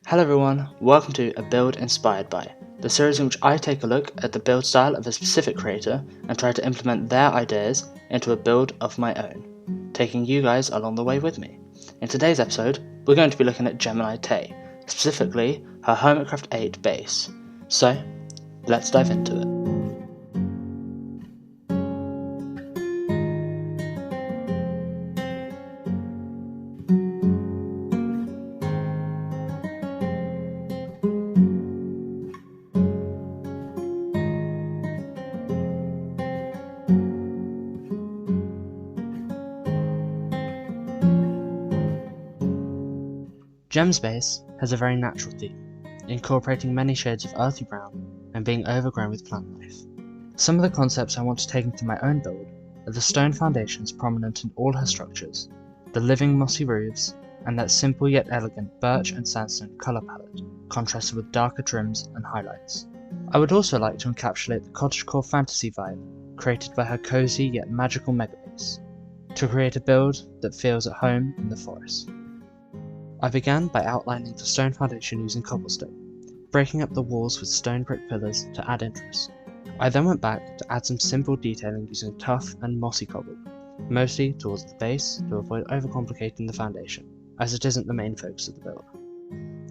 Hello everyone, welcome to A Build Inspired By, the series in which I take a look at the build style of a specific creator and try to implement their ideas into a build of my own, taking you guys along the way with me. In today's episode, we're going to be looking at Geminitay, specifically her Hermitcraft 8 base. So, let's dive into it. Gem's base has a very natural theme, incorporating many shades of earthy brown and being overgrown with plant life. Some of the concepts I want to take into my own build are the stone foundations prominent in all her structures, the living mossy roofs, and that simple yet elegant birch and sandstone colour palette, contrasted with darker trims and highlights. I would also like to encapsulate the cottagecore fantasy vibe created by her cosy yet magical megabase, to create a build that feels at home in the forest. I began by outlining the stone foundation using cobblestone, breaking up the walls with stone brick pillars to add interest. I then went back to add some simple detailing using tough and mossy cobble, mostly towards the base to avoid overcomplicating the foundation, as it isn't the main focus of the build.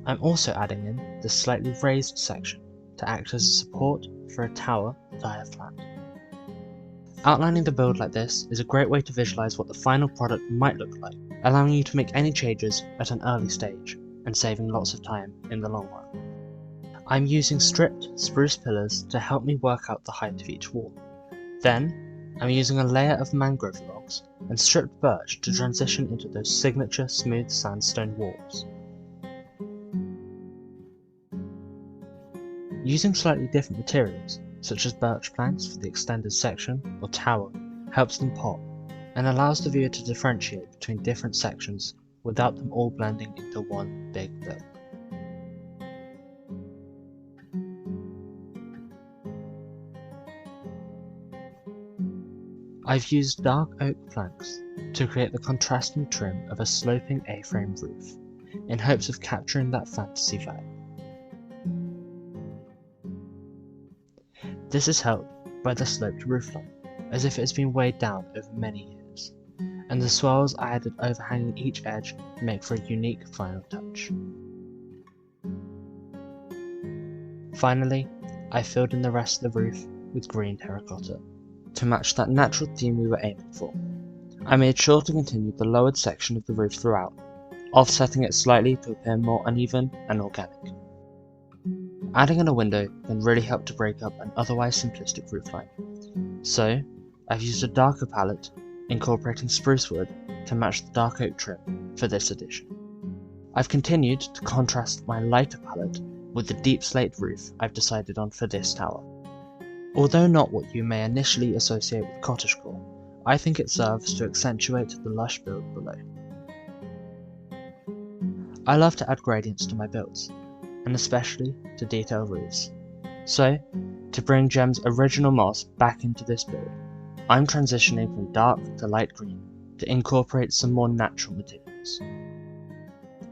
I'm also adding in this slightly raised section to act as a support for a tower that I have planned. Outlining the build like this is a great way to visualize what the final product might look like, allowing you to make any changes at an early stage and saving lots of time in the long run. I'm using stripped spruce pillars to help me work out the height of each wall. Then, I'm using a layer of mangrove logs and stripped birch to transition into those signature smooth sandstone walls. Using slightly different materials, such as birch planks for the extended section or tower, helps them pop and allows the viewer to differentiate between different sections without them all blending into one big build. I've used dark oak planks to create the contrasting trim of a sloping A-frame roof, in hopes of capturing that fantasy vibe. This is helped by the sloped roofline, as if it has been weighed down over many years, and the swells I added overhanging each edge make for a unique final touch. Finally, I filled in the rest of the roof with green terracotta, to match that natural theme we were aiming for. I made sure to continue the lowered section of the roof throughout, offsetting it slightly to appear more uneven and organic. Adding in a window can really help to break up an otherwise simplistic roofline, so I've used a darker palette, incorporating spruce wood to match the dark oak trim for this edition. I've continued to contrast my lighter palette with the deep slate roof I've decided on for this tower. Although not what you may initially associate with cottagecore, I think it serves to accentuate the lush build below. I love to add gradients to my builds, and especially to detail roofs. So, to bring Gem's original moss back into this build, I'm transitioning from dark to light green to incorporate some more natural materials.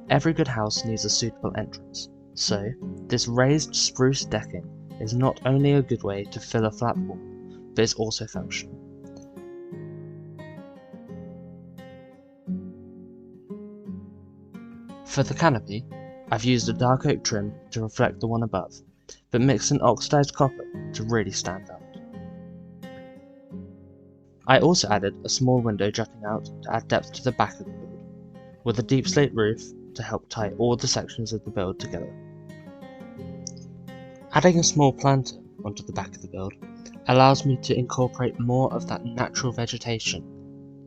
Every good house needs a suitable entrance, so this raised spruce decking is not only a good way to fill a flat wall, but is also functional. For the canopy, I've used a dark oak trim to reflect the one above, but mixed in oxidized copper to really stand out. I also added a small window jutting out to add depth to the back of the build, with a deep slate roof to help tie all the sections of the build together. Adding a small planter onto the back of the build allows me to incorporate more of that natural vegetation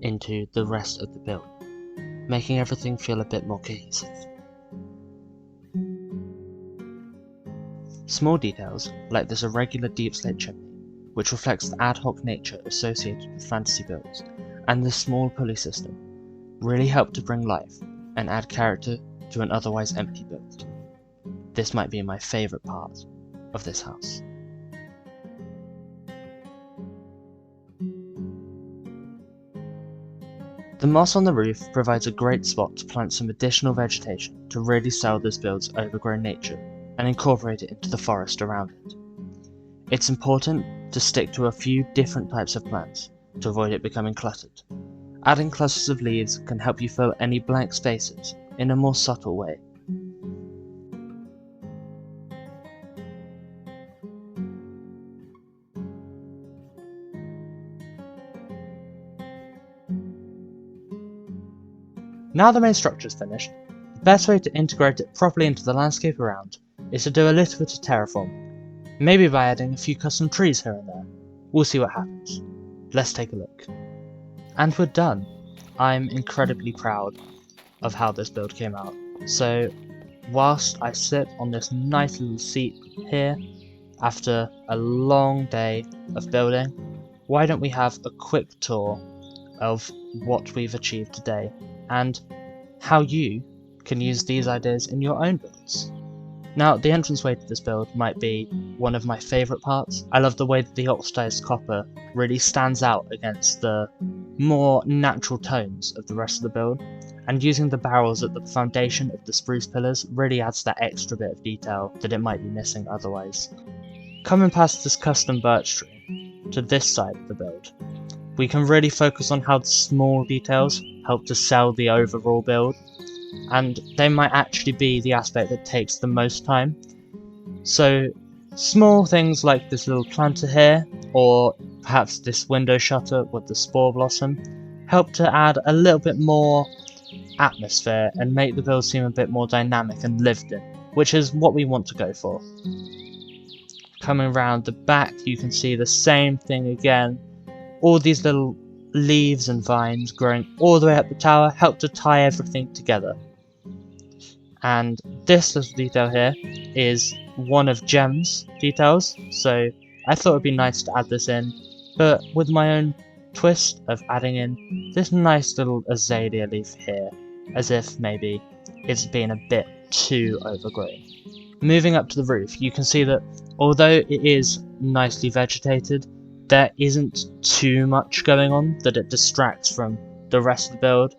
into the rest of the build, making everything feel a bit more cohesive. Small details, like this irregular deep slate chimney, which reflects the ad hoc nature associated with fantasy builds, and this small pulley system, really help to bring life and add character to an otherwise empty build. This might be my favourite part of this house. The moss on the roof provides a great spot to plant some additional vegetation to really sell this build's overgrown nature and incorporate it into the forest around it. It's important to stick to a few different types of plants to avoid it becoming cluttered. Adding clusters of leaves can help you fill any blank spaces in a more subtle way. Now the main structure is finished, the best way to integrate it properly into the landscape around is to do a little bit of terraform, maybe by adding a few custom trees here and there. We'll see what happens. Let's take a look. And we're done. I'm incredibly proud of how this build came out. So whilst I sit on this nice little seat here after a long day of building, why don't we have a quick tour of what we've achieved today and how you can use these ideas in your own builds. Now, the entranceway to this build might be one of my favourite parts. I love the way that the oxidized copper really stands out against the more natural tones of the rest of the build, and using the barrels at the foundation of the spruce pillars really adds that extra bit of detail that it might be missing otherwise. Coming past this custom birch tree to this side of the build, we can really focus on how the small details help to sell the overall build, and they might actually be the aspect that takes the most time. So small things like this little planter here, or perhaps this window shutter with the spore blossom, help to add a little bit more atmosphere and make the build seem a bit more dynamic and lived in, which is what we want to go for. Coming around the back, you can see the same thing again. All these little leaves and vines growing all the way up the tower help to tie everything together. And this little detail here is one of Gem's details, so I thought it would be nice to add this in, but with my own twist of adding in this nice little azalea leaf here, as if maybe it's been a bit too overgrown. Moving up to the roof, you can see that although it is nicely vegetated, there isn't too much going on that it distracts from the rest of the build,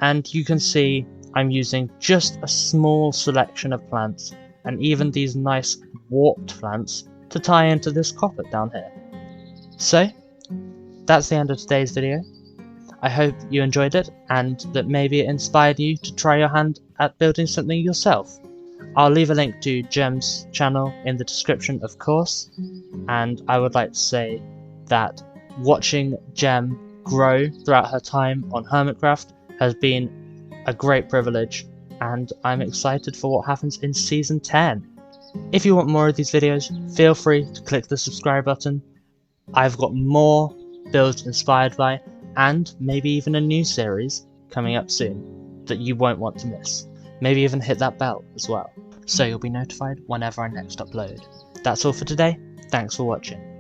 and you can see I'm using just a small selection of plants and even these nice warped plants to tie into this copper down here. So that's the end of today's video. I hope you enjoyed it and that maybe it inspired you to try your hand at building something yourself. I'll leave a link to Gem's channel in the description, of course, and I would like to say that watching Gem grow throughout her time on Hermitcraft has been a great privilege, and I'm excited for what happens in Season 10. If you want more of these videos, feel free to click the subscribe button. I've got more builds inspired by, and maybe even a new series coming up soon that you won't want to miss. Maybe even hit that bell as well, so you'll be notified whenever I next upload. That's all for today. Thanks for watching.